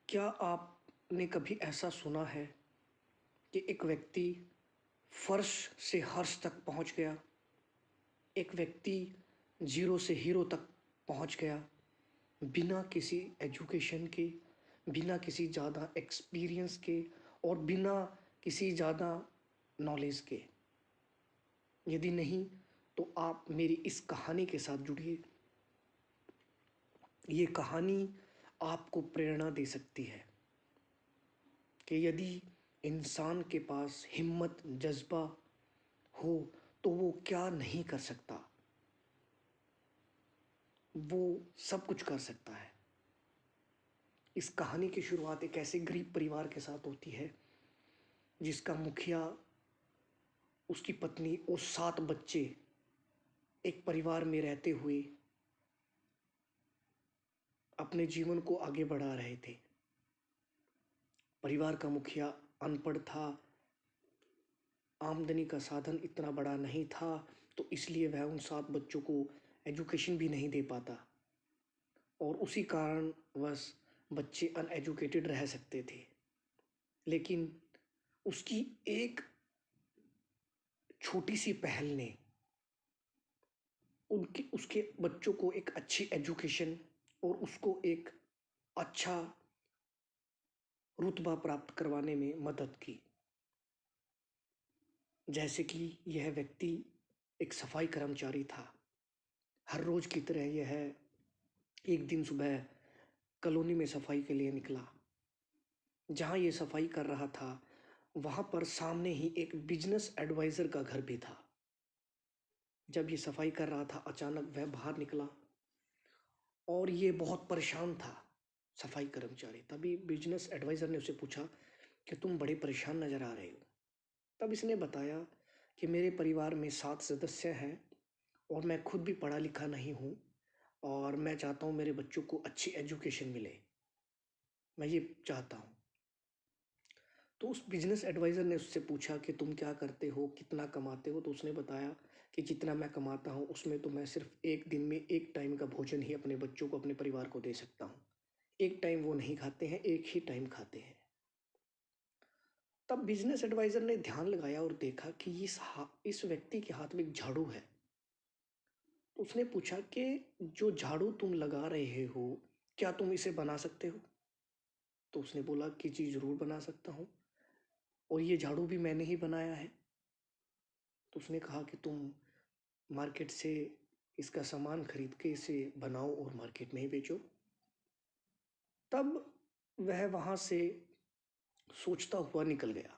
क्या आपने कभी ऐसा सुना है कि एक व्यक्ति फर्श से हर्ष तक पहुंच गया, एक व्यक्ति ज़ीरो से हीरो तक पहुंच गया, बिना किसी एजुकेशन के, बिना किसी ज़्यादा एक्सपीरियंस के और बिना किसी ज़्यादा नॉलेज के? यदि नहीं, तो आप मेरी इस कहानी के साथ जुड़िए। ये कहानी आपको प्रेरणा दे सकती है कि यदि इंसान के पास हिम्मत, जज़्बा हो तो वो क्या नहीं कर सकता। वो सब कुछ कर सकता है। इस कहानी की शुरुआत एक ऐसे गरीब परिवार के साथ होती है जिसका मुखिया, उसकी पत्नी और 7 बच्चे एक परिवार में रहते हुए अपने जीवन को आगे बढ़ा रहे थे। परिवार का मुखिया अनपढ़ था, आमदनी का साधन इतना बड़ा नहीं था, तो इसलिए वह उन 7 बच्चों को एजुकेशन भी नहीं दे पाता और उसी कारणवश बच्चे अनएजुकेटेड रह सकते थे। लेकिन उसकी एक छोटी सी पहल ने उनके उसके बच्चों को एक अच्छी एजुकेशन और उसको एक अच्छा रुतबा प्राप्त करवाने में मदद की। जैसे कि यह व्यक्ति एक सफाई कर्मचारी था। हर रोज की तरह यह एक दिन सुबह कॉलोनी में सफाई के लिए निकला। जहाँ ये सफाई कर रहा था, वहाँ पर सामने ही एक बिजनेस एडवाइज़र का घर भी था। जब ये सफाई कर रहा था, अचानक वह बाहर निकला और ये बहुत परेशान था, सफाई कर्मचारी। तभी बिजनेस एडवाइज़र ने उसे पूछा कि तुम बड़े परेशान नज़र आ रहे हो। तब इसने बताया कि मेरे परिवार में 7 सदस्य हैं और मैं खुद भी पढ़ा लिखा नहीं हूँ और मैं चाहता हूँ मेरे बच्चों को अच्छी एजुकेशन मिले। मैं ये चाहता हूँ। तो उस बिजनेस एडवाइज़र ने उससे पूछा कि तुम क्या करते हो, कितना कमाते हो? तो उसने बताया कि जितना मैं कमाता हूँ उसमें तो मैं सिर्फ एक दिन में एक टाइम का भोजन ही अपने बच्चों को, अपने परिवार को दे सकता हूँ। एक टाइम वो नहीं खाते हैं, एक ही टाइम खाते हैं। तब बिजनेस एडवाइज़र ने ध्यान लगाया और देखा कि इस व्यक्ति के हाथ में एक झाड़ू है। तो उसने पूछा कि जो झाड़ू तुम लगा रहे हो, क्या तुम इसे बना सकते हो? तो उसने बोला कि जी ज़रूर बना सकता हूँ और ये झाड़ू भी मैंने ही बनाया है। तो उसने कहा कि तुम मार्केट से इसका सामान खरीद के इसे बनाओ और मार्केट में ही बेचो। तब वह वहाँ से सोचता हुआ निकल गया।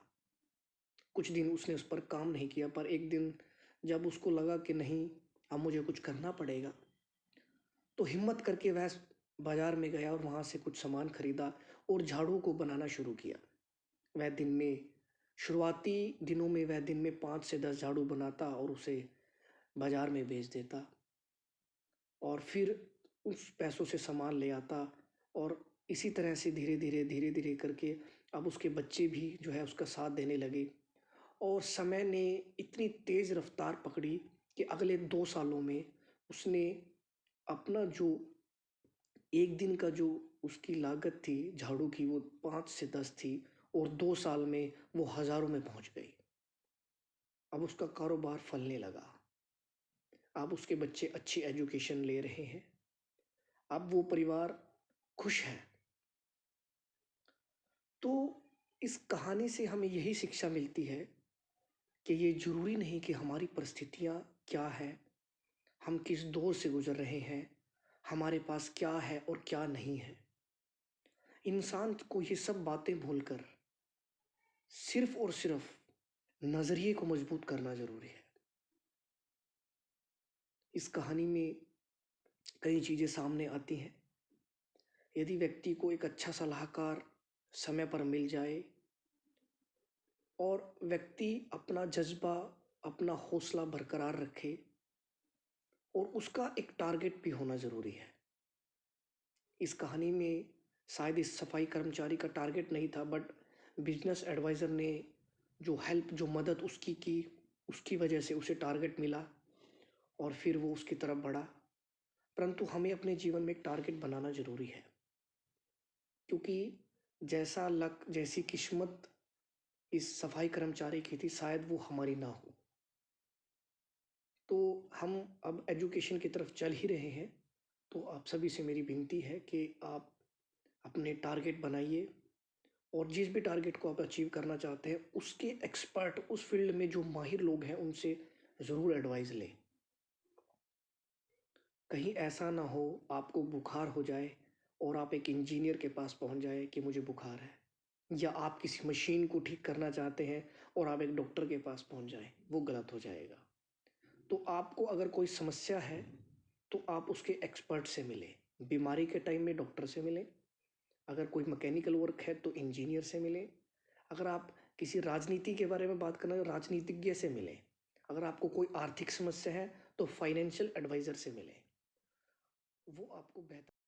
कुछ दिन उसने उस पर काम नहीं किया, पर एक दिन जब उसको लगा कि नहीं, अब मुझे कुछ करना पड़ेगा, तो हिम्मत करके वह बाजार में गया और वहाँ से कुछ सामान खरीदा और झाड़ू को बनाना शुरू किया। वह दिन में शुरुआती दिनों में वह दिन में 5 से 10 झाड़ू बनाता और उसे बाजार में बेच देता और फिर उस पैसों से सामान ले आता और इसी तरह से धीरे-धीरे करके अब उसके बच्चे भी जो है उसका साथ देने लगे और समय ने इतनी तेज़ रफ़्तार पकड़ी कि अगले 2 सालों में उसने अपना जो एक दिन का जो उसकी लागत थी झाड़ू की, वो 5 से 10 थी और 2 साल में वो हज़ारों में पहुँच गई। अब उसका कारोबार फलने लगा। अब उसके बच्चे अच्छी एजुकेशन ले रहे हैं। अब वो परिवार खुश है। तो इस कहानी से हमें यही शिक्षा मिलती है कि ये ज़रूरी नहीं कि हमारी परिस्थितियाँ क्या हैं, हम किस दौर से गुज़र रहे हैं, हमारे पास क्या है और क्या नहीं है। इंसान को ये सब बातें भूलकर सिर्फ़ और सिर्फ़ नज़रिए को मज़बूत करना ज़रूरी है। इस कहानी में कई चीज़ें सामने आती हैं। यदि व्यक्ति को एक अच्छा सलाहकार समय पर मिल जाए और व्यक्ति अपना जज़्बा, अपना हौसला बरकरार रखे और उसका एक टारगेट भी होना ज़रूरी है। इस कहानी में शायद इस सफाई कर्मचारी का टारगेट नहीं था, बट बिजनेस एडवाइज़र ने जो हेल्प, जो मदद उसकी की, उसकी वजह से उसे टारगेट मिला और फिर वो उसकी तरफ बढ़ा। परंतु हमें अपने जीवन में एक टारगेट बनाना ज़रूरी है, क्योंकि जैसा लक, जैसी किस्मत इस सफाई कर्मचारी की थी, शायद वो हमारी ना हो। तो हम अब एजुकेशन की तरफ चल ही रहे हैं, तो आप सभी से मेरी विनती है कि आप अपने टारगेट बनाइए और जिस भी टारगेट को आप अचीव करना चाहते हैं, उसके एक्सपर्ट, उस फील्ड में जो माहिर लोग हैं, उनसे ज़रूर एडवाइस लें। कहीं ऐसा ना हो आपको बुखार हो जाए और आप एक इंजीनियर के पास पहुंच जाए कि मुझे बुखार है, या आप किसी मशीन को ठीक करना चाहते हैं और आप एक डॉक्टर के पास पहुंच जाएं, वो गलत हो जाएगा। तो आपको अगर कोई समस्या है तो आप उसके एक्सपर्ट से मिलें। बीमारी के टाइम में डॉक्टर से मिलें, अगर कोई मैकेनिकल वर्क है तो इंजीनियर से मिलें, अगर आप किसी राजनीति के बारे में बात करना है तो राजनीतिज्ञ से मिलें, अगर आपको कोई आर्थिक समस्या है तो फाइनेंशियल एडवाइज़र से मिलें। वो आपको बेहतर